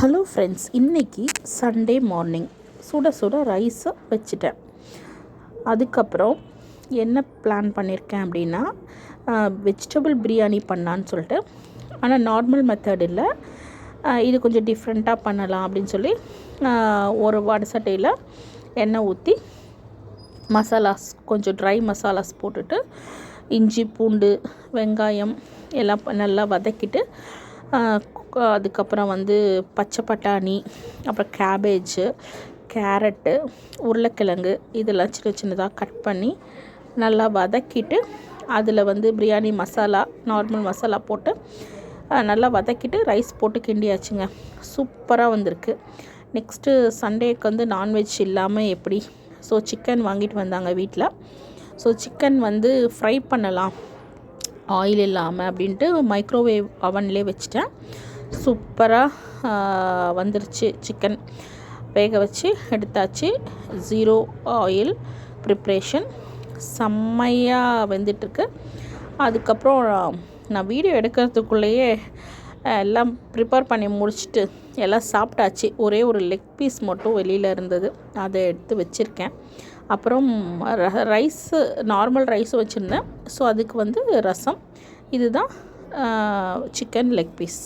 Hello friends, இன்றைக்கி Sunday morning சுட சுட ரைஸை வச்சுட்டேன். அதுக்கப்புறம் என்ன பிளான் பண்ணியிருக்கேன் அப்படின்னா, வெஜிடபிள் பிரியாணி பண்ணான்னு சொல்லிட்டு. ஆனால் நார்மல் மெத்தட் இல்லை, இது கொஞ்சம் டிஃப்ரெண்ட்டாக பண்ணலாம் அப்படின்னு சொல்லி ஒரு வடை சட்டையில் எண்ணெய் ஊற்றி மசாலாஸ், கொஞ்சம் ட்ரை மசாலாஸ் போட்டுட்டு இஞ்சி பூண்டு வெங்காயம் எல்லாம் நல்லா வதக்கிட்டு, அதுக்கப்புறம் பச்சை பட்டாணி, அப்புறம் கேபேஜு, கேரட்டு, உருளைக்கிழங்கு இதெல்லாம் சின்ன சின்னதாக கட் பண்ணி நல்லா வதக்கிட்டு, அதில் பிரியாணி மசாலா, நார்மல் மசாலா போட்டு நல்லா வதக்கிட்டு ரைஸ் போட்டு கிண்டியாச்சுங்க. சூப்பராக வந்திருக்கு. நெக்ஸ்ட்டு சண்டேக்கு நான்வெஜ் இல்லாமல் எப்படி? ஸோ சிக்கன் வாங்கிட்டு வந்தாங்க வீட்டில். ஸோ சிக்கன் ஃப்ரை பண்ணலாம் ஆயில் இல்லாமல் அப்படின்ட்டு மைக்ரோவேவ் அவன்லேயே வச்சுட்டேன். சூப்பராக வந்துருச்சு. சிக்கன் வேக வச்சு எடுத்தாச்சு. 0 ஆயில் ப்ரிப்ரேஷன் செம்மையாக வெந்துட்டுருக்கு. அதுக்கப்புறம் நான் வீடியோ எடுக்கிறதுக்குள்ளேயே எல்லாம் ப்ரிப்பேர் பண்ணி முடிச்சுட்டு எல்லாம் சாப்பிட்டாச்சு. ஒரே ஒரு லெக் பீஸ் மட்டும் வெளியில் இருந்தது, அதை எடுத்து வச்சுருக்கேன். அப்புறம் ரைஸு, நார்மல் ரைஸும் வச்சுருந்தேன். ஸோ அதுக்கு ரசம். இதுதான் சிக்கன் லெக் பீஸ்.